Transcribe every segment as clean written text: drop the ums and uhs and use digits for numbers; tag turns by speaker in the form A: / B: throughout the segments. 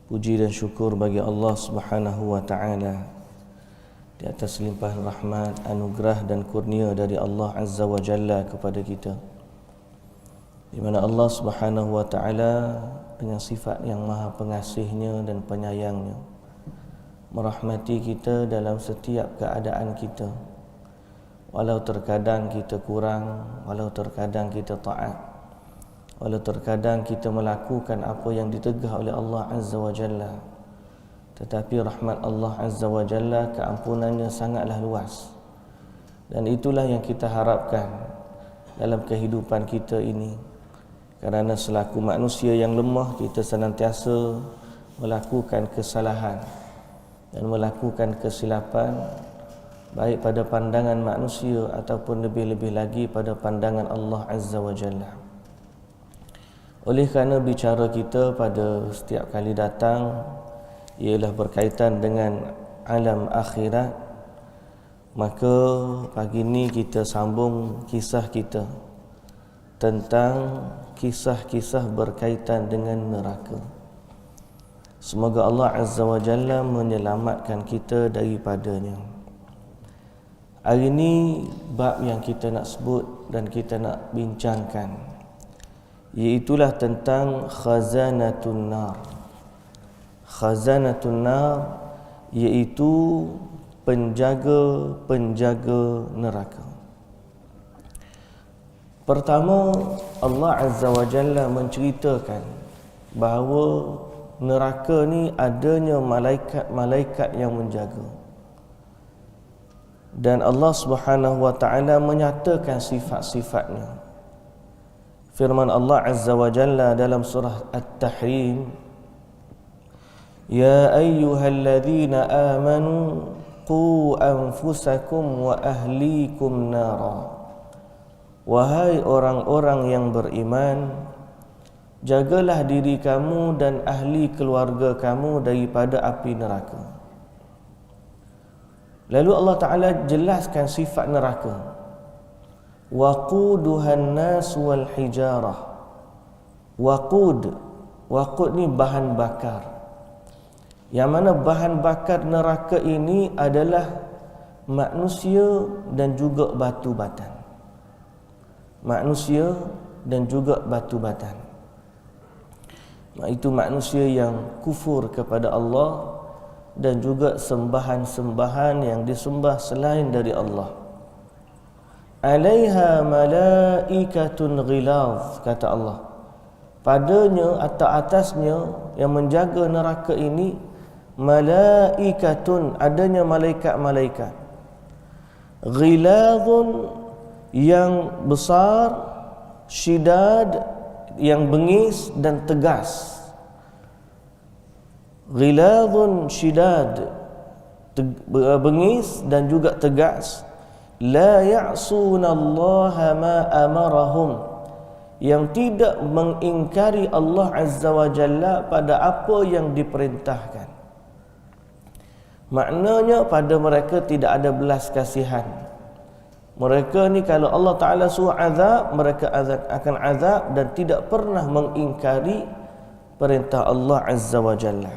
A: Puji dan syukur bagi Allah Subhanahu wa taala di atas limpahan rahmat, anugerah dan kurnia dari Allah Azza wa Jalla kepada kita, di mana Allah Subhanahu wa taala dengan sifat yang maha pengasihnya dan penyayangnya merahmati kita dalam setiap keadaan kita, walau terkadang kita kurang, walau terkadang kita taat, walau terkadang kita melakukan apa yang ditegah oleh Allah Azza wa Jalla, tetapi rahmat Allah Azza wa Jalla, keampunannya sangatlah luas. Dan itulah yang kita harapkan dalam kehidupan kita ini, kerana selaku manusia yang lemah, kita senantiasa melakukan kesalahan dan melakukan kesilapan, baik pada pandangan manusia ataupun lebih-lebih lagi pada pandangan Allah Azza wa Jalla. Oleh kerana bicara kita pada setiap kali datang ialah berkaitan dengan alam akhirat, maka pagi ini kita sambung kisah kita tentang kisah-kisah berkaitan dengan neraka. Semoga Allah Azza wa Jalla menyelamatkan kita daripadanya. Hari ini bab yang kita nak sebut dan kita nak bincangkan, iaitulah tentang khazanatun nar. Khazanatun nar iaitu penjaga-penjaga neraka. Pertama, Allah Azza wa Jalla menceritakan bahawa neraka ni adanya malaikat-malaikat yang menjaga. Dan Allah Subhanahu wa taala menyatakan sifat-sifatnya. Firman Allah Azza wa Jalla dalam surah At-Tahrim, Ya ayyuhalladzina amanu qu anfusakum wa ahlikum nara. Wahai orang-orang yang beriman, jagalah diri kamu dan ahli keluarga kamu daripada api neraka. Lalu Allah Ta'ala jelaskan sifat neraka. Waquduhan nas wal hijarah. Waqud ni bahan bakar. Yang mana bahan bakar neraka ini adalah manusia dan juga batu batan. Manusia dan juga batu batan. Itu manusia yang kufur kepada Allah dan juga sembahan-sembahan yang disembah selain dari Allah. Alaiha malaikatun ghilaz, kata Allah. Padanya atau atasnya yang menjaga neraka ini malaikatun, adanya malaikat-malaikat. Ghilazun, yang besar, syidad, yang bengis dan tegas. Ghilazun syidad, bengis dan juga tegas. La ya'sunallaha ma amarahum, yang tidak mengingkari Allah Azza wa Jalla pada apa yang diperintahkan. Maknanya pada mereka tidak ada belas kasihan. Mereka ni kalau Allah Ta'ala suruh azab, mereka akan azab dan tidak pernah mengingkari perintah Allah Azza wa Jalla.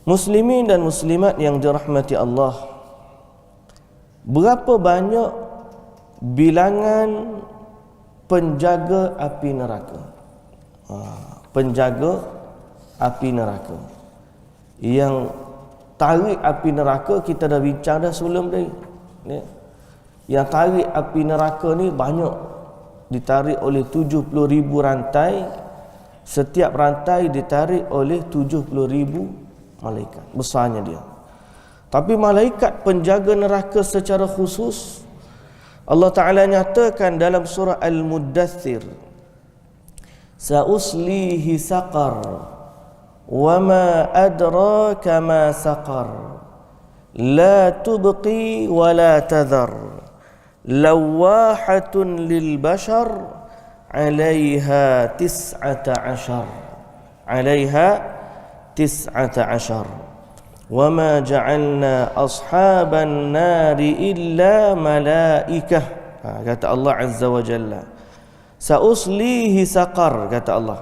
A: Muslimin dan muslimat yang dirahmati Allah, berapa banyak bilangan penjaga api neraka? Penjaga api neraka yang tarik api neraka, kita dah bincang dah sebelum tadi. Yang tarik api neraka ni banyak, ditarik oleh 70,000 rantai. Setiap rantai ditarik oleh 70,000 malaikat. Besarnya dia. Tapi malaikat penjaga neraka secara khusus Allah Ta'ala nyatakan dalam surah Al-Muddathir, Sa'uslihi saqar wa ma adraka ma saqar la tubqi wa la tadhar lawahatun lil bashar 'alaiha 19 wa ma ja'alna ashaban nari illa malaikah. Kata Allah Azza wa Jalla, Sa'uslihi saqar, kata Allah,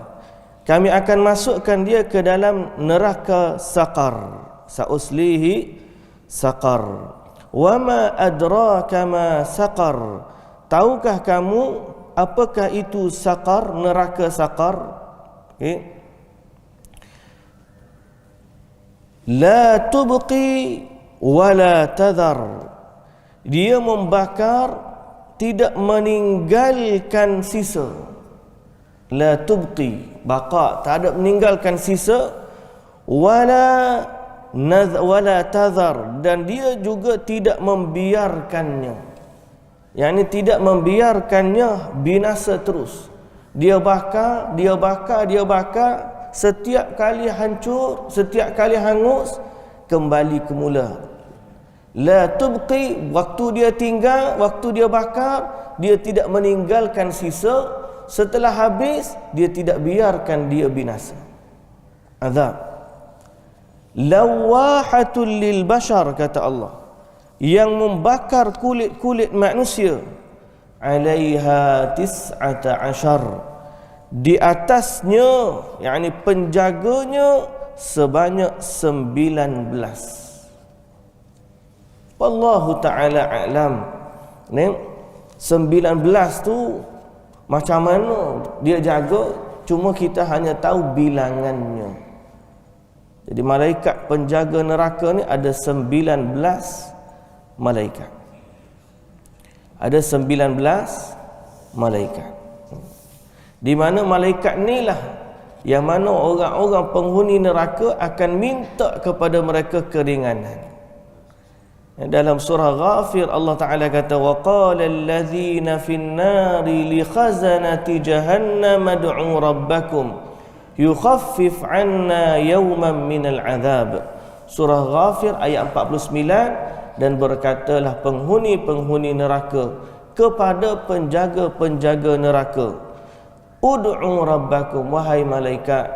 A: kami akan masukkan dia ke dalam neraka saqar. Sauslihi saqar. Wa ma adraka ma saqar. Tahukah kamu apakah itu saqar, neraka saqar? Okay. La tubqi wa la tadhar. Dia membakar, tidak meninggalkan sisa. La tubqi, bakar, tak ada meninggalkan sisa. Wala tadhar, dan dia juga tidak membiarkannya. Yakni tidak membiarkannya binasa terus. Dia bakar, dia bakar, dia bakar, setiap kali hancur, setiap kali hangus, kembali semula. La tubqi, waktu dia tinggal, waktu dia bakar, dia tidak meninggalkan sisa. Setelah habis, dia tidak biarkan dia binasa. Azab. Lawahatul lil bashar, kata Allah, yang membakar kulit-kulit manusia. Alaiha 19, di atasnya, yakni penjaganya sebanyak 19. Wallahu ta'ala a'lam. Ni 19 tu macam mana dia jaga, cuma kita hanya tahu bilangannya. Jadi malaikat penjaga neraka ni ada 19 malaikat. Ada 19 malaikat. Di mana malaikat inilah yang mana orang-orang penghuni neraka akan minta kepada mereka keringanan. Dalam surah Ghafir Allah Ta'ala kata, wa qala alladhina fin nari li khazanati jahannam ad'u rabbakum yukhaffif 'anna yawman minal 'adzab. Surah Ghafir ayat 49. Dan berkatalah penghuni-penghuni neraka kepada penjaga-penjaga neraka, ud'u rabbakum, wahai malaikat,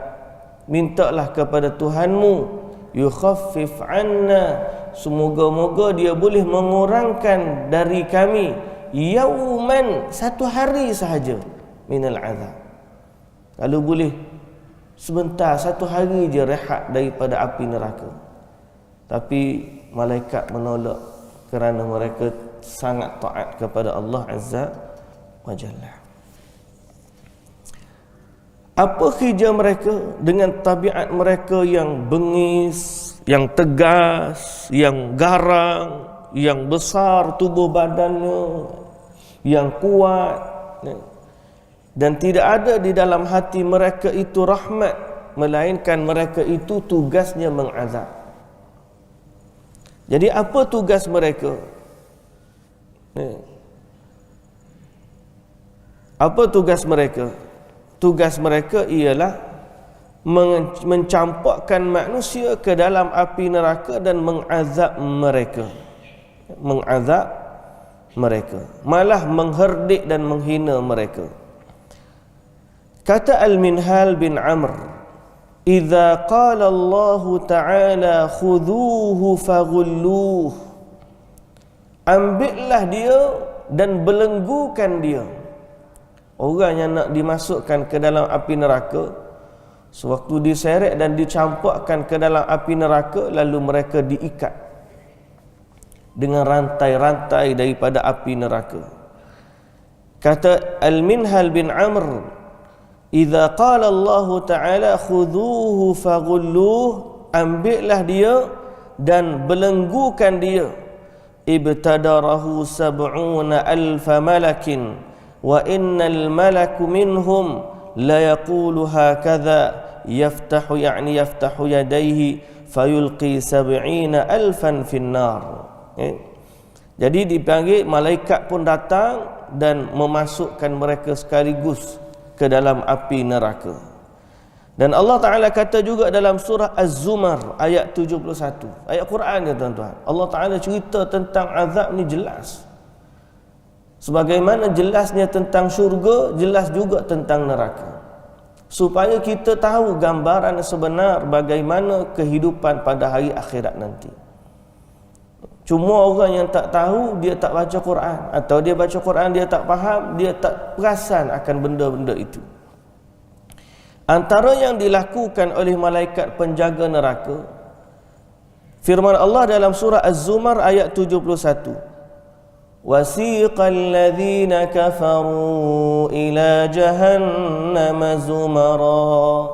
A: mintalah kepada Tuhanmu, yukhaffif 'anna, semoga-moga dia boleh mengurangkan dari kami, yauman, satu hari sahaja, minal azab. Kalau boleh sebentar, satu hari je rehat daripada api neraka. Tapi malaikat menolak kerana mereka sangat taat kepada Allah Azza wa Jalla. Apa kerja mereka dengan tabiat mereka yang bengis, yang tegas, yang garang, yang besar tubuh badannya, yang kuat, dan tidak ada di dalam hati mereka itu rahmat, melainkan mereka itu tugasnya mengazab. Jadi apa tugas mereka? Apa tugas mereka? Tugas mereka ialah mencampakkan manusia ke dalam api neraka dan mengazab mereka. Mengazab mereka, malah mengherdik dan menghina mereka. Kata Al-Minhal bin Amr, idza qala Allah Ta'ala khudhuhu faghulluh, ambillah dia dan belenggukan dia. Orang yang nak dimasukkan ke dalam api neraka, sewaktu diseret dan dicampakkan ke dalam api neraka, lalu mereka diikat dengan rantai-rantai daripada api neraka. Kata Al-Minhal bin Amr, idza qala Allah Ta'ala khudhuhu faghulluh, ambillah dia dan belenggukan dia. Ibtadarahu 70,000 malakin wa innal malaku minhum la yaqulu hakadha yaftahu, yani yaftahu yadayhi fayulqi 70,000 finnar. Jadi dipanggil, malaikat pun datang dan memasukkan mereka sekaligus ke dalam api neraka. Dan Allah Ta'ala kata juga dalam surah Az-Zumar ayat 71, ayat Quran ya tuan-tuan, Allah Ta'ala cerita tentang azab ni jelas. Sebagaimana jelasnya tentang syurga, jelas juga tentang neraka, supaya kita tahu gambaran sebenar bagaimana kehidupan pada hari akhirat nanti. Cuma orang yang tak tahu, dia tak baca Quran, atau dia baca Quran dia tak faham, dia tak perasan akan benda-benda itu. Antara yang dilakukan oleh malaikat penjaga neraka, firman Allah dalam surah Az-Zumar ayat 71, wasiqal ladzina kafaru ila jahannam zumara,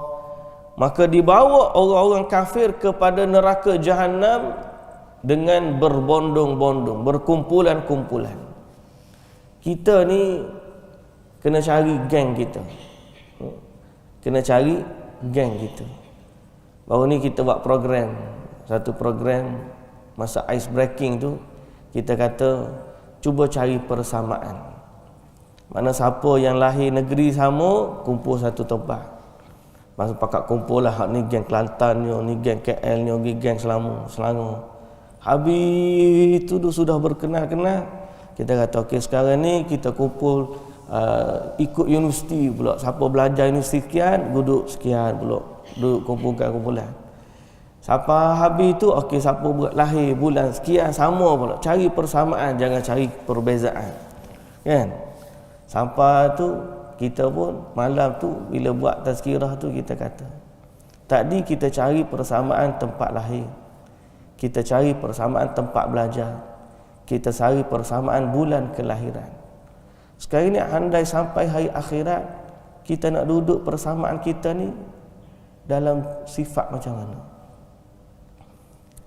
A: maka dibawa orang-orang kafir kepada neraka Jahannam dengan berbondong-bondong, berkumpulan-kumpulan. Kita ni kena cari geng kita, kena cari geng kita. Baru ni kita buat program, satu program masa ice breaking tu, kita kata cuba cari persamaan. Mana siapa yang lahir negeri sama, kumpul satu tempat. Masa pakat kumpul lah, ni geng Kelantan ni geng KL ni geng Selangor. Habis itu sudah berkenal-kenal, kita kata okey, sekarang ni kita kumpul ikut universiti pula. Siapa belajar universiti sekian, duduk sekian pula, duduk kumpulan. Siapa habis tu okey, siapa lahir bulan sekian, sama pula. Cari persamaan, jangan cari perbezaan, kan? Sampai tu kita pun malam tu bila buat tazkirah tu kita kata, tadi kita cari persamaan tempat lahir, kita cari persamaan tempat belajar, kita cari persamaan bulan kelahiran. Sekarang ni andai sampai hari akhirat, kita nak duduk persamaan kita ni dalam sifat macam mana?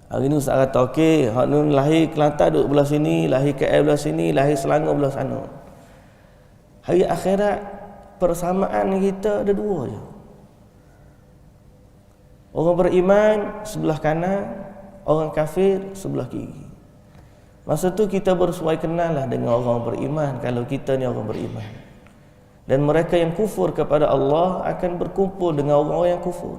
A: Hari ni Ustaz kata okey, hak ni lahir Kelantan duduk belah sini, lahir KL belah sini, lahir Selangor belah sana. Hari akhirat persamaan kita ada dua je. Orang beriman sebelah kanan, orang kafir sebelah kiri. Masa tu kita bersuai kenal lah dengan orang beriman, kalau kita ni orang beriman. Dan mereka yang kufur kepada Allah akan berkumpul dengan orang-orang yang kufur.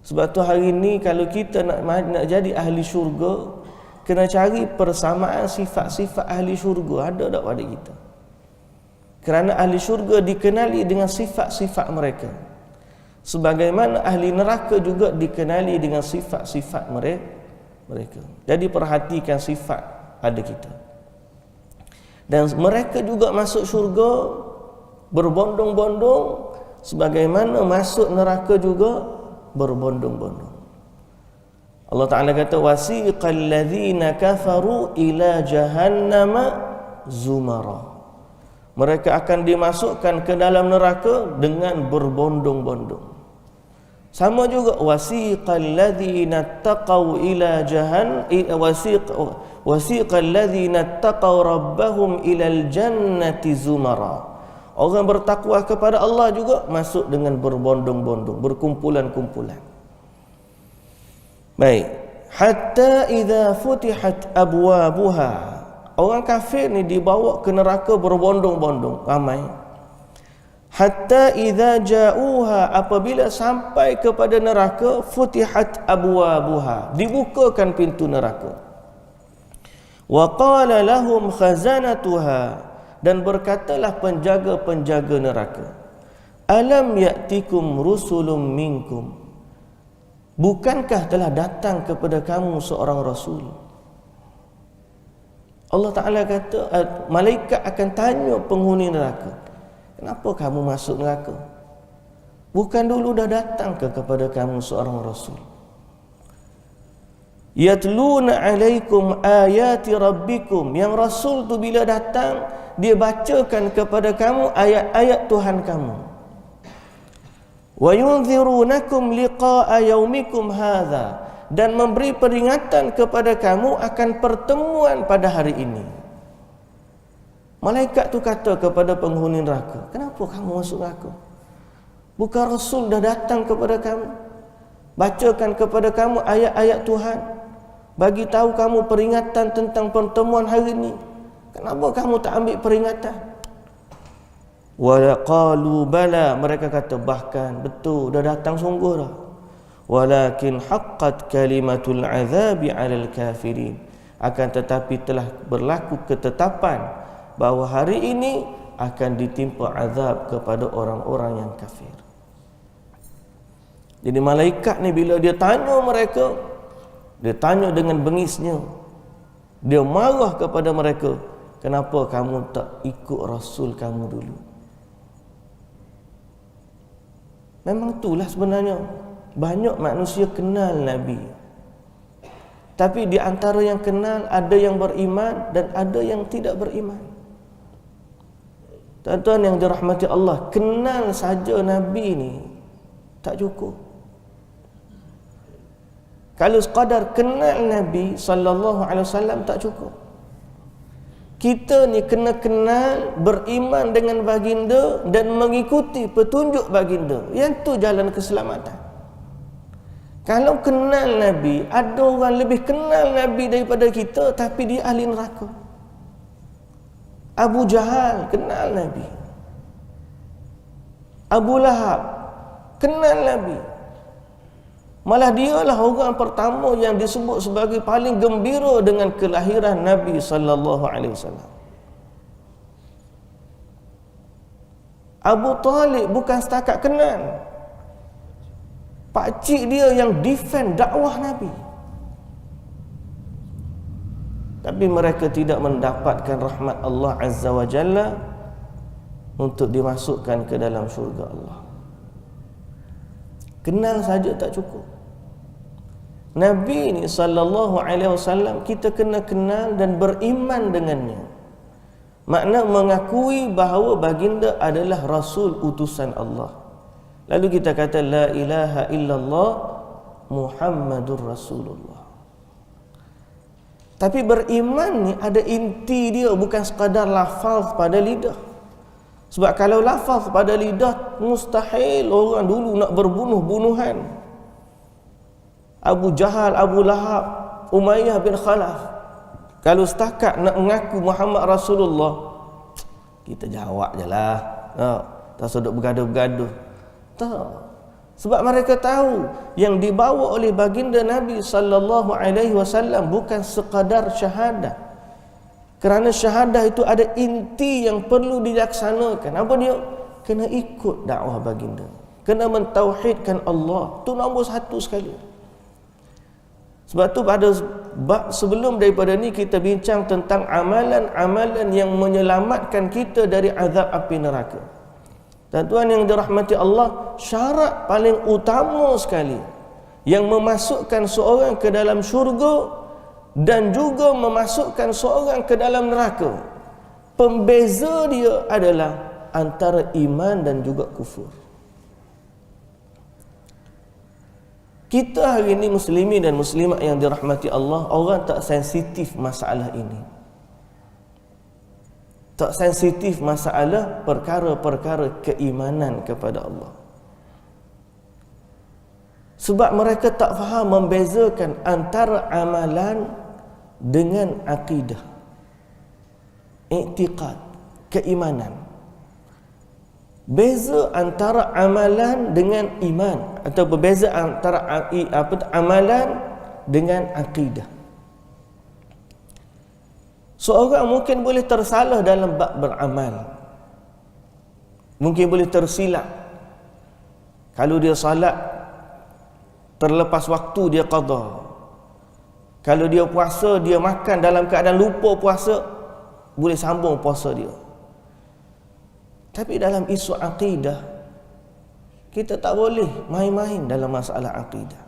A: Sebab tu hari ni kalau kita nak jadi ahli syurga, kena cari persamaan sifat-sifat ahli syurga ada tak pada kita. Kerana ahli syurga dikenali dengan sifat-sifat mereka, sebagaimana ahli neraka juga dikenali dengan sifat-sifat mereka. Jadi perhatikan sifat pada kita. Dan mereka juga masuk syurga berbondong-bondong, sebagaimana masuk neraka juga berbondong-bondong. Allah Ta'ala kata wasiqal ladzina kafaru ila jahannama zumara, mereka akan dimasukkan ke dalam neraka dengan berbondong-bondong. Sama juga wasiqal ladzina taqaw ila wasiqal ladzina taqaw rabbahum ilal jannati zumara, orang bertakwa kepada Allah juga masuk dengan berbondong-bondong, berkumpulan-kumpulan. Baik, hatta idza futihat abwabuha, orang kafir ni dibawa ke neraka berbondong-bondong, ramai. Hatta idza ja'uha, apabila sampai kepada neraka, futihat abwabuha, dibukakan pintu neraka. Wa qala lahum khazanatuha, dan berkatalah penjaga-penjaga neraka, alam ya'tikum rusulun minkum, bukankah telah datang kepada kamu seorang rasul? Allah Ta'ala kata, malaikat akan tanya penghuni neraka, kenapa kamu masuk neraka? Bukan dulu dah datang kepada kamu seorang rasul? Yatluna alaikum ayati rabbikum, yang rasul tu bila datang, dia bacakan kepada kamu ayat-ayat Tuhan kamu. Wa yunzirunakum liqa'a yaumikum hadza, dan memberi peringatan kepada kamu akan pertemuan pada hari ini. Malaikat tu kata kepada penghuni neraka, kenapa kamu masuk neraka? Bukan rasul dah datang kepada kamu, bacakan kepada kamu ayat-ayat Tuhan, bagi tahu kamu peringatan tentang pertemuan hari ini, kenapa kamu tak ambil peringatan? Wa qalu bala, mereka kata bahkan betul dah datang sungguh dah. Walakin haqqat kalimatul azabi 'alal kafirin, akan tetapi telah berlaku ketetapan bahawa hari ini akan ditimpa azab kepada orang-orang yang kafir. Jadi malaikat ni bila dia tanya mereka, dia tanya dengan bengisnya, dia marah kepada mereka, kenapa kamu tak ikut rasul kamu dulu? Memang itulah sebenarnya. Banyak manusia kenal Nabi. Tapi di antara yang kenal, ada yang beriman dan ada yang tidak beriman. Tuan-tuan yang dirahmati Allah, kenal saja Nabi ni tak cukup. Kalau sekadar kenal Nabi sallallahu alaihi wasallam tak cukup. Kita ni kena kenal, beriman dengan baginda dan mengikuti petunjuk baginda. Yang tu jalan keselamatan. Kalau kenal Nabi, ada orang lebih kenal Nabi daripada kita tapi dia ahli neraka. Abu Jahal kenal Nabi. Abu Lahab kenal Nabi. Malah dialah orang pertama yang disebut sebagai paling gembira dengan kelahiran Nabi sallallahu alaihi wasallam. Abu Talib bukan setakat kenal, pakcik dia yang defend dakwah Nabi. Tapi mereka tidak mendapatkan rahmat Allah Azza wa Jalla untuk dimasukkan ke dalam syurga Allah. Kenal saja tak cukup. Nabi ni sallallahu alaihi wasallam kita kena kenal dan beriman dengannya. Makna mengakui bahawa baginda adalah rasul utusan Allah. Lalu kita kata la ilaha illallah Muhammadur Rasulullah. Tapi beriman ni ada inti dia, bukan sekadar lafaz pada lidah. Sebab kalau lafaz pada lidah, mustahil orang dulu nak berbunuh-bunuhan. Abu Jahal, Abu Lahab, Umayyah bin Khalaf, kalau setakat nak mengaku Muhammad Rasulullah, kita jawab je lah, tak seduk bergaduh-bergaduh. Tak. Sebab mereka tahu yang dibawa oleh baginda Nabi sallallahu alaihi wasallam bukan sekadar syahadah. Kerana syahadah itu ada inti yang perlu dilaksanakan. Apa dia? Kena ikut dakwah baginda. Kena mentauhidkan Allah. Itu nombor satu sekali. Sebab tu pada bab sebelum daripada ni kita bincang tentang amalan-amalan yang menyelamatkan kita dari azab api neraka. Tuan-tuan yang dirahmati Allah, syarat paling utama sekali yang memasukkan seorang ke dalam syurga dan juga memasukkan seorang ke dalam neraka, pembeza dia adalah antara iman dan juga kufur. Kita hari ini muslimin dan muslimat yang dirahmati Allah, orang tak sensitif masalah ini. Tak sensitif masalah perkara-perkara keimanan kepada Allah. Sebab mereka tak faham membezakan antara amalan dengan akidah, i'tiqad, keimanan. Beza antara amalan dengan iman, atau berbeza antara amalan dengan akidah. Seorang mungkin boleh tersalah dalam bab beramal, mungkin boleh tersilap. Kalau dia salat terlepas waktu, dia qada. Kalau dia puasa, dia makan dalam keadaan lupa puasa, boleh sambung puasa dia. Tapi dalam isu akidah, kita tak boleh main-main dalam masalah akidah.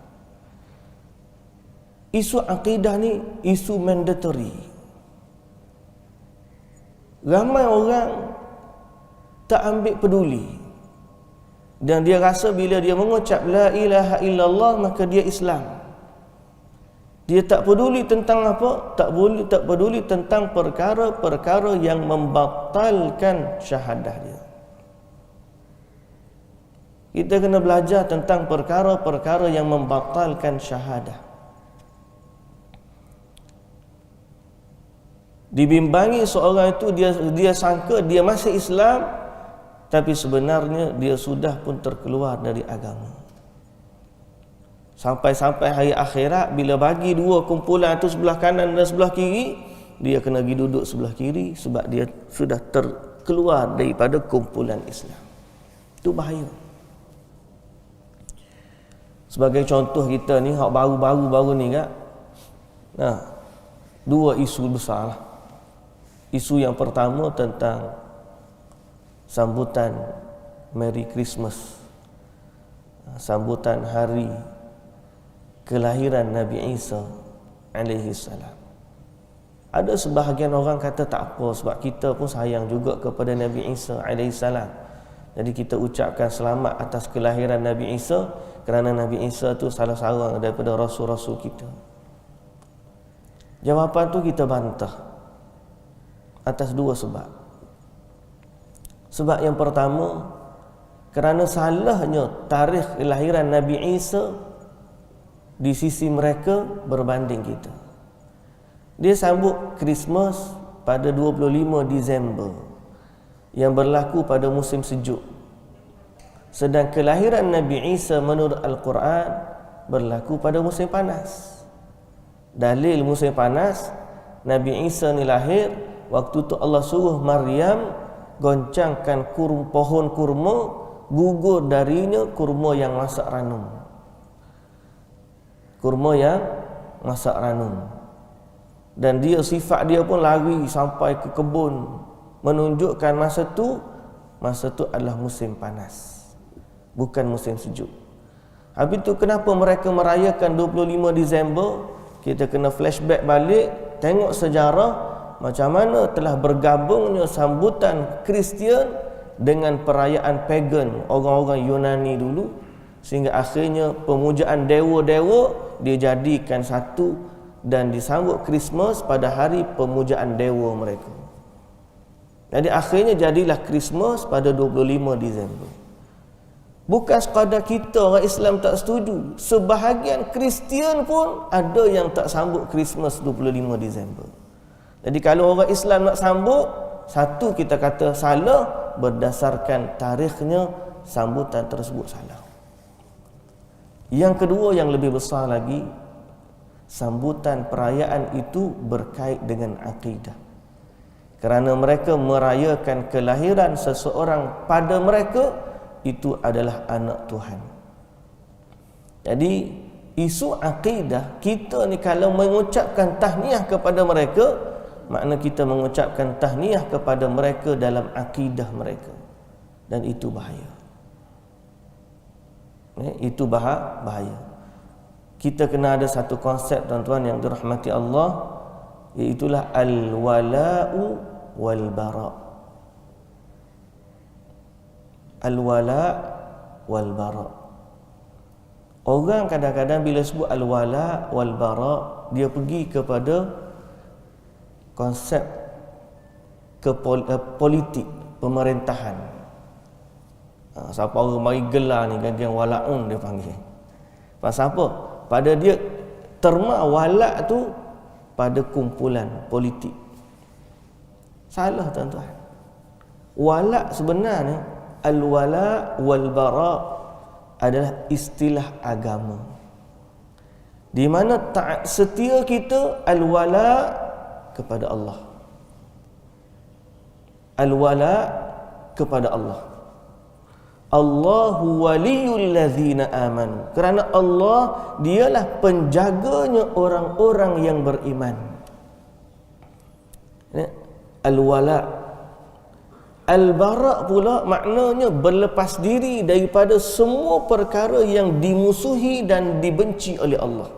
A: Isu akidah ni isu mandatory. Ramai orang tak ambil peduli, dan dia rasa bila dia mengucap la ilaha illallah maka dia Islam. Dia tak peduli tentang apa? Tak peduli tentang perkara-perkara yang membatalkan syahadah dia. Kita kena belajar tentang perkara-perkara yang membatalkan syahadah. Dibimbangi seorang itu, dia sangka dia masih Islam, tapi sebenarnya dia sudah pun terkeluar dari agama. Sampai-sampai hari akhirat, bila bagi dua kumpulan itu sebelah kanan dan sebelah kiri, dia kena pergi duduk sebelah kiri sebab dia sudah terkeluar daripada kumpulan Islam. Itu bahaya. Sebagai contoh kita ni, hak baru ni kan, dua isu besar lah. Isu yang pertama tentang sambutan Merry Christmas sambutan hari kelahiran Nabi Isa alaihi salam. Ada sebahagian orang kata tak apa, sebab kita pun sayang juga kepada Nabi Isa alaihi salam. Jadi kita ucapkan selamat atas kelahiran Nabi Isa, kerana Nabi Isa tu salah seorang daripada rasul-rasul kita. Jawapan tu kita bantah atas dua sebab. Sebab yang pertama, kerana salahnya tarikh kelahiran Nabi Isa di sisi mereka berbanding kita. Dia sambut Christmas pada 25 Disember yang berlaku pada musim sejuk. Sedang kelahiran Nabi Isa menurut Al-Quran berlaku pada musim panas. Dalil musim panas, Nabi Isa ni lahir waktu tu Allah suruh Maryam goncangkan pohon kurma, gugur darinya kurma yang masak ranum. Kurma yang masak ranum. Dan dia, sifat dia pun lari sampai ke kebun, menunjukkan masa tu adalah musim panas, bukan musim sejuk. Habis tu kenapa mereka merayakan 25 Disember? Kita kena flashback balik, tengok sejarah macam mana telah bergabungnya sambutan Kristian dengan perayaan pagan orang-orang Yunani dulu, sehingga akhirnya pemujaan dewa-dewa dijadikan satu dan disambut Christmas pada hari pemujaan dewa mereka. Jadi akhirnya jadilah Christmas pada 25 Disember. Bukan sekadar kita orang Islam tak setuju, sebahagian Kristian pun ada yang tak sambut Christmas 25 Disember. Jadi kalau orang Islam nak sambut, satu kita kata salah berdasarkan tarikhnya, sambutan tersebut salah. Yang kedua yang lebih besar lagi, sambutan perayaan itu berkait dengan akidah. Kerana mereka merayakan kelahiran seseorang pada mereka, itu adalah anak Tuhan. Jadi isu akidah, kita ni kalau mengucapkan tahniah kepada mereka, makna kita mengucapkan tahniah kepada mereka dalam akidah mereka. Dan itu bahaya. Itu bahaya. Kita kena ada satu konsep, tuan-tuan yang dirahmati Allah, iaitulah al-wala'u wal-bara'. Al-wala' wal-bara'. Orang kadang-kadang bila sebut al-wala' wal-bara', dia pergi kepada konsep politik, pemerintahan. Siapa orang mari gelar ni, geng wala'un dia panggil. Pasal apa? Pada dia terma walak tu pada kumpulan politik. Salah, tuan-tuan. Walak sebenarnya, al-wala wal-bara adalah istilah agama, di mana taat setia kita al-wala kepada Allah. Al-wala kepada Allah. Allahu waliyul ladzina amanu. Kerana Allah dialah penjaganya orang-orang yang beriman. Al-wala. Al-bara pula maknanya berlepas diri daripada semua perkara yang dimusuhi dan dibenci oleh Allah.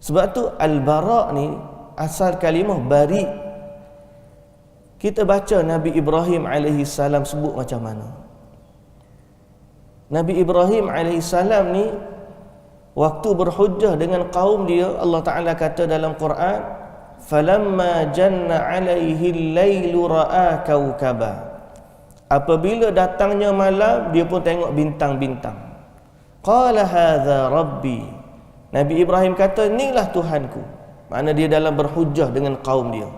A: Sebab tu al-bara ni asal kalimah bari. Kita baca Nabi Ibrahim AS sebut macam mana. Nabi Ibrahim AS ni waktu berhujjah dengan kaum dia, Allah Ta'ala kata dalam Quran, falamma janna alaihi al-lailu ra'a kaukaba. Apabila datangnya malam, dia pun tengok bintang-bintang. Qala hadza rabbi. Nabi Ibrahim kata, inilah Tuhanku. Makna dia dalam berhujjah dengan kaum dia.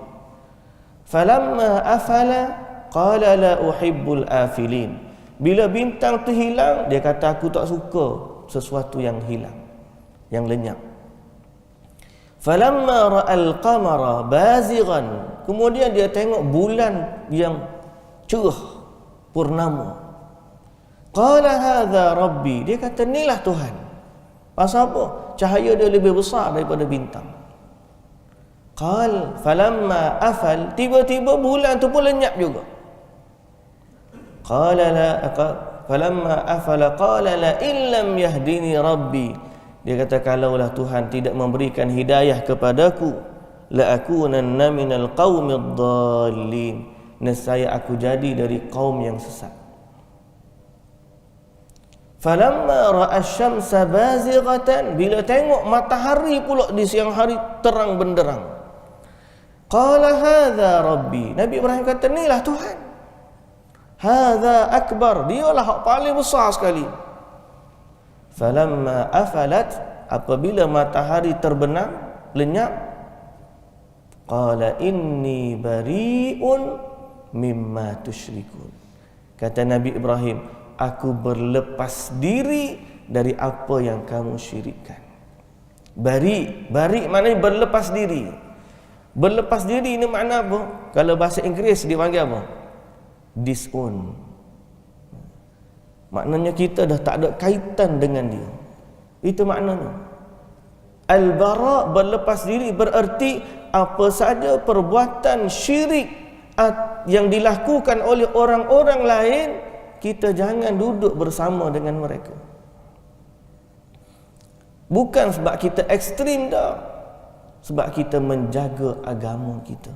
A: Falamma afala qala la uhibbul afilin. Bila bintang tu hilang, dia kata aku tak suka sesuatu yang hilang, yang lenyap. Falamma ra'al qamara bazighan. Kemudian dia tengok bulan yang cerah, purnama. Qala hadza rabbi. Dia kata inilah Tuhan. Pasal apa? Cahaya dia lebih besar daripada bintang. Qal falamma afal, tiba-tiba bulan tu pun lenyap juga. falamma afala qala la illam yahdini rabbi. Dia kata kalaulah Tuhan tidak memberikan hidayah kepadaku, la akunanna minal qaumid dhallin, nescaya aku jadi dari kaum yang sesat. Falamma ra'a asy-syamsa bazighatan, bila tengok matahari pula di siang hari terang benderang, qala hadza rabbi, Nabi Ibrahim kata inilah Tuhan. Hadza akbar, dialah hak paling besar sekali. Falamma afalat, apabila matahari terbenam lenyap, qala inni bari'un mimma tusyrikun, kata Nabi Ibrahim, aku berlepas diri dari apa yang kamu syirikkan. Bari maknanya berlepas diri. Berlepas diri ini makna apa? Kalau bahasa Inggeris dia panggil apa? Disown. Maknanya kita dah tak ada kaitan dengan dia. Itu maknanya. Al-bara, berlepas diri, bererti apa saja perbuatan syirik yang dilakukan oleh orang-orang lain, kita jangan duduk bersama dengan mereka. Bukan sebab kita ekstrim dah, sebab kita menjaga agama kita.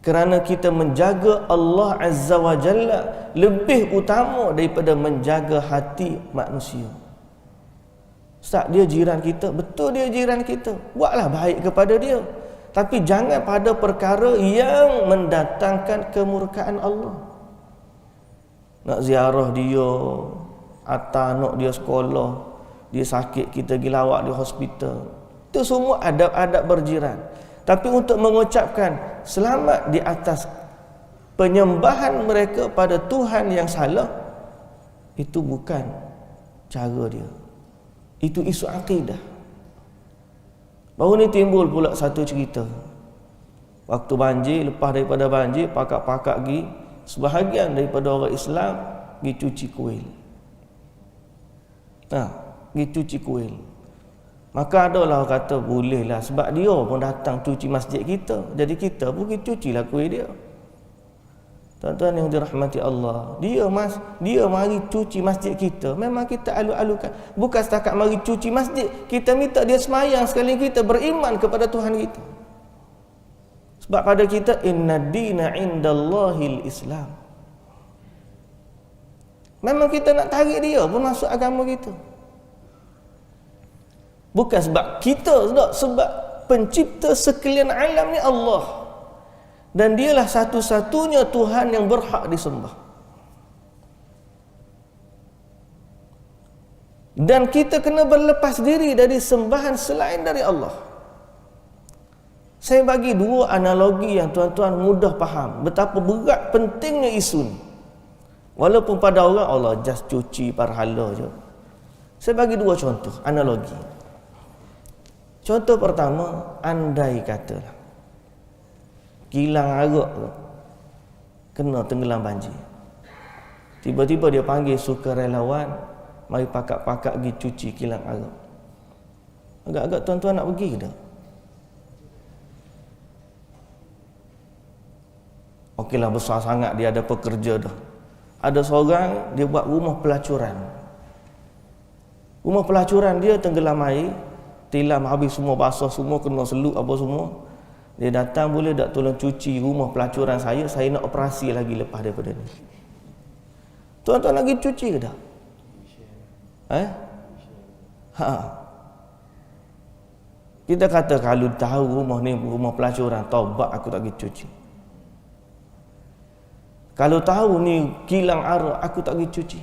A: Kerana kita menjaga Allah Azza wa Jalla lebih utama daripada menjaga hati manusia. Ustaz, dia jiran kita, betul dia jiran kita, buatlah baik kepada dia, tapi jangan pada perkara yang mendatangkan kemurkaan Allah. Nak ziarah dia, atau anak dia sekolah, dia sakit, kita pergi lawat di hospital, itu semua adab-adab berjiran. Tapi untuk mengucapkan selamat di atas penyembahan mereka pada Tuhan yang salah, itu bukan cara dia. Itu isu akidah. Baru ni timbul pula satu cerita. Waktu banjir, lepas daripada banjir, pakak-pakak pergi, sebahagian daripada orang Islam pergi cuci kuil. Pergi cuci kuil. Maka adalah orang kata bolehlah, sebab dia pun datang cuci masjid kita, jadi kita pun pergi cucilah kuil dia. Tuan-tuan yang dirahmati Allah, dia mari cuci masjid kita, memang kita alu-alukan. Bukan setakat mari cuci masjid, kita minta dia semayang sekali, kita beriman kepada Tuhan kita. Sebab pada kita inna dina indallahil Islam. Memang kita nak tarik dia pun masuk agama kita. Bukan sebab kita, sebab pencipta sekalian alam ni Allah. Dan dialah satu-satunya Tuhan yang berhak disembah. Dan kita kena berlepas diri dari sembahan selain dari Allah. Saya bagi dua analogi yang tuan-tuan mudah faham betapa berat pentingnya isu ni. Walaupun pada orang Allah just cuci parhala je. Saya bagi dua contoh analogi. Contoh pertama, andai katalah kilang arak kena tenggelam banjir. Tiba-tiba dia panggil sukarelawan, mari pakak-pakak pergi cuci kilang arak. Agak-agak tuan-tuan nak pergi ke tak? Okeylah, besar sangat dia ada pekerja dah. Ada seorang dia buat rumah pelacuran. Rumah pelacuran dia tenggelam air, tilam habis semua, basah semua, kena seluk apa semua. Dia datang, boleh tak tolong cuci rumah pelacuran saya nak operasi lagi lepas daripada ni. Tuan-tuan lagi cuci ke tak? Kita kata kalau tahu rumah ni rumah pelacuran, taubat aku tak pergi cuci. Kalau tahu ni kilang arak, aku tak pergi cuci.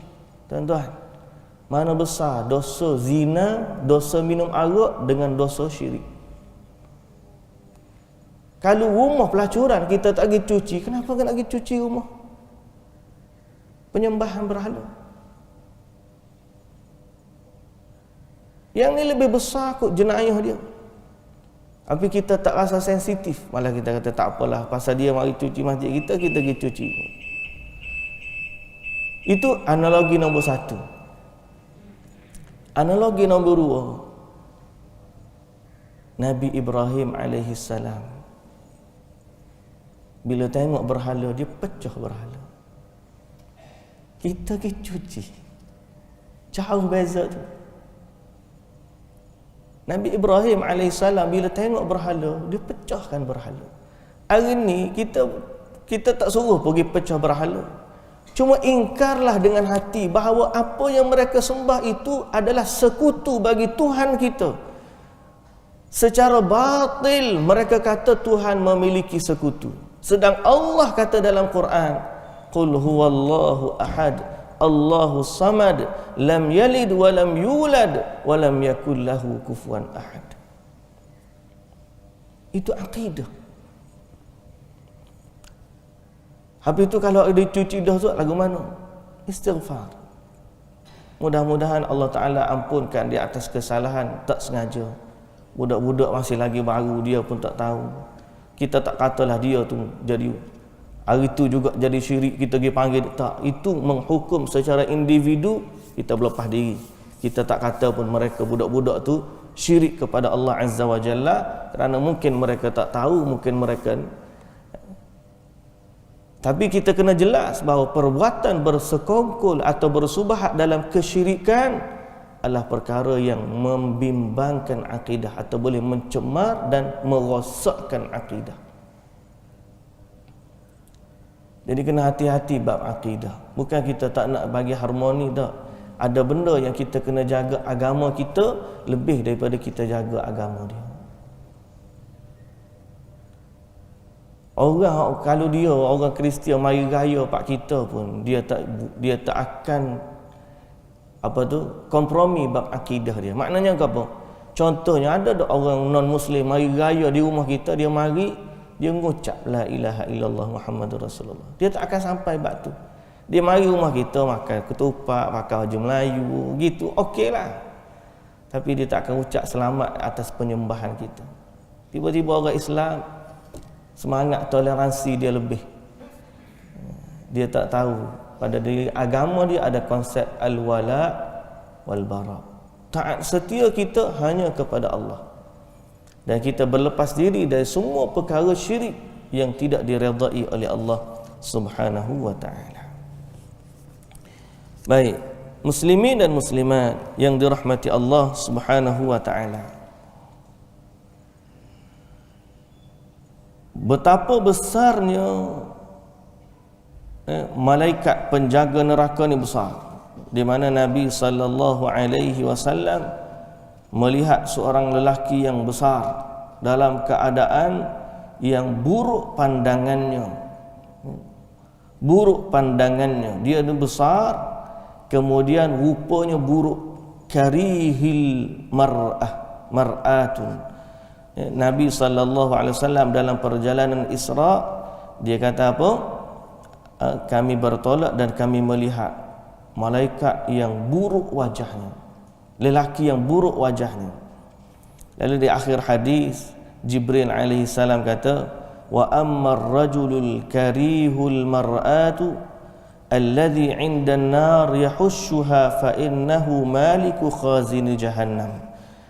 A: Tuan-tuan, mana besar dosa zina, dosa minum arak dengan dosa syirik. Kalau rumah pelacuran kita tak pergi cuci, kenapa nak pergi cuci rumah penyembahan berhala? Yang ni lebih besar kot jenayah dia. Tapi kita tak rasa sensitif, malah kita kata tak apalah, pasal dia mari cuci masjid kita pergi cuci. Itu analogi nombor satu. Analogi nombor dua, Nabi Ibrahim alaihissalam bila tengok berhala, dia pecah berhala. kita pergi cuci. Jauh beza tu. Nabi Ibrahim AS bila tengok berhala, dia pecahkan berhala. Hari ni kita tak suruh pergi pecah berhala. Cuma ingkarlah dengan hati bahawa apa yang mereka sembah itu adalah sekutu bagi Tuhan kita. Secara batil mereka kata Tuhan memiliki sekutu. Sedang Allah kata dalam Quran, Qul huwallahu ahad, Allahu samad, lam yalid wa lam yulad wa lam yakul lahu kufuwan ahad. Itu akidah. Habis itu kalau dia cuci dah tu lagu mana? Istighfar. Mudah-mudahan Allah Ta'ala ampunkan di atas kesalahan tak sengaja. Budak-budak masih lagi baru, dia pun tak tahu. Kita tak katalah dia tu jadi hari tu juga jadi syirik, kita pergi panggil. Tak, itu menghukum secara individu, kita berlepas diri. Kita tak kata pun mereka budak-budak tu syirik kepada Allah Azza wa Jalla, kerana mungkin mereka tak tahu, mungkin mereka. Tapi kita kena jelas bahawa perbuatan bersekongkol atau bersubahat dalam kesyirikan adalah perkara yang membimbangkan akidah atau boleh mencemar dan merosakkan akidah. Jadi kena hati-hati bab akidah. Bukan kita tak nak bagi harmoni tak. Ada benda yang kita kena jaga agama kita lebih daripada kita jaga agama dia. Orang kalau dia orang Kristian mari raya pak kita pun dia tak akan kompromi bab akidah dia. Maknanya apa? Contohnya ada orang non muslim mari raya di rumah kita, dia mari dia mengucap la ilaha illallah Muhammadur Rasulullah. Dia tak akan sampai bab tu. Dia mari rumah kita makan ketupat, pakai baju Melayu, gitu okeylah. Tapi dia tak akan ucap selamat atas penyembahan kita. Tiba-tiba orang Islam semangat toleransi dia lebih. Dia tak tahu pada diri agama dia ada konsep al-wala wal bara. Taat setia kita hanya kepada Allah. Dan kita berlepas diri dari semua perkara syirik yang tidak diredai oleh Allah Subhanahu wa taala. Baik, muslimin dan muslimat yang dirahmati Allah Subhanahu wa taala. Betapa besarnya malaikat penjaga neraka ni besar, di mana Nabi sallallahu alaihi wasallam melihat seorang lelaki yang besar dalam keadaan yang buruk pandangannya. Buruk pandangannya, dia ni besar, kemudian rupanya buruk, karihil mar'atun. Nabi SAW dalam perjalanan Isra, dia kata apa? Kami bertolak dan kami melihat malaikat yang buruk wajahnya, lelaki yang buruk wajahnya. Lalu di akhir hadis Jibril alaihi salam kata, wa ammar rajulul karihul mar'atu alladhi 'inda an-nar yahushuha fa innahu maliku khazin jahannam.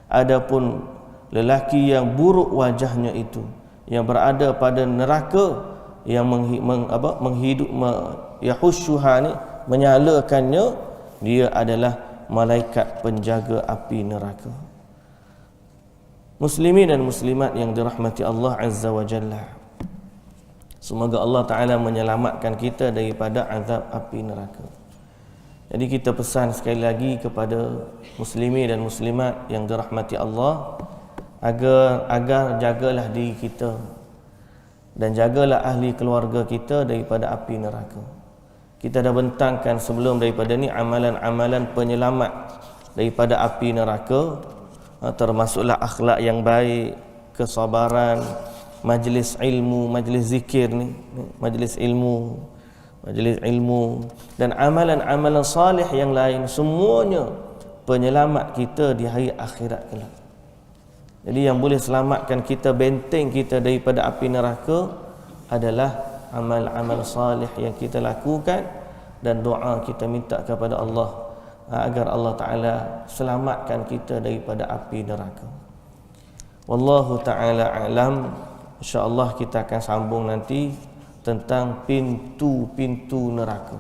A: Adapun lelaki yang buruk wajahnya itu, yang berada pada neraka, yang yahushuha ni, menyalakannya, dia adalah malaikat penjaga api neraka. Muslimin dan muslimat yang dirahmati Allah Azza wa Jalla, semoga Allah Ta'ala menyelamatkan kita daripada azab api neraka. Jadi kita pesan sekali lagi kepada muslimin dan muslimat yang dirahmati Allah, agar jagalah diri kita dan jagalah ahli keluarga kita daripada api neraka. Kita dah bentangkan sebelum daripada ni amalan-amalan penyelamat daripada api neraka, termasuklah akhlak yang baik, kesabaran, majlis ilmu, majlis zikir ni, majlis ilmu dan amalan-amalan salih yang lain, semuanya penyelamat kita di hari akhirat kelak. Jadi yang boleh selamatkan kita, benteng kita daripada api neraka adalah amal-amal salih yang kita lakukan dan doa kita minta kepada Allah agar Allah Ta'ala selamatkan kita daripada api neraka. Wallahu Ta'ala a'lam. InsyaAllah kita akan sambung nanti tentang pintu-pintu neraka.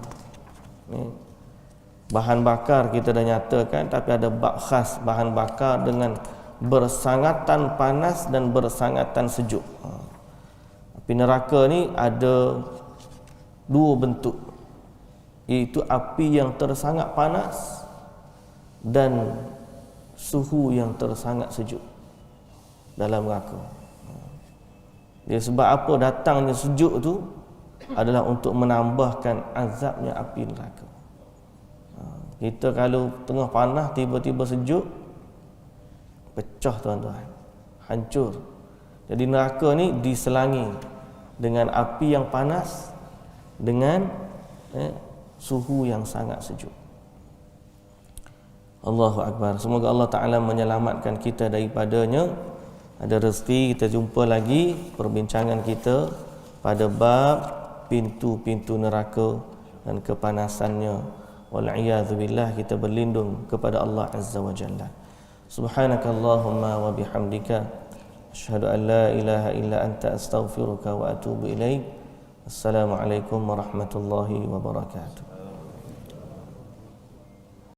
A: Bahan bakar kita dah nyatakan, tapi ada bab khas bahan bakar dengan bersangatan panas dan bersangatan sejuk. Api neraka ni ada dua bentuk, iaitu api yang tersangat panas dan suhu yang tersangat sejuk dalam neraka. Dia sebab apa datangnya sejuk tu adalah untuk menambahkan azabnya api neraka. Kita kalau tengah panas tiba-tiba sejuk, pecah tuan-tuan, hancur. Jadi neraka ni diselangi dengan api yang panas dengan suhu yang sangat sejuk. Allahu Akbar. Semoga Allah Ta'ala menyelamatkan kita daripadanya. Ada rezeki kita jumpa lagi perbincangan kita pada bab pintu-pintu neraka dan kepanasannya. Wal'iyadzu billah, kita berlindung kepada Allah Azza wa Jalla. Subhanakallahumma wa bihamdika asyhadu an la ilaha illa anta astaghfiruka wa atubu ilaik. Assalamualaikum warahmatullahi wabarakatuh.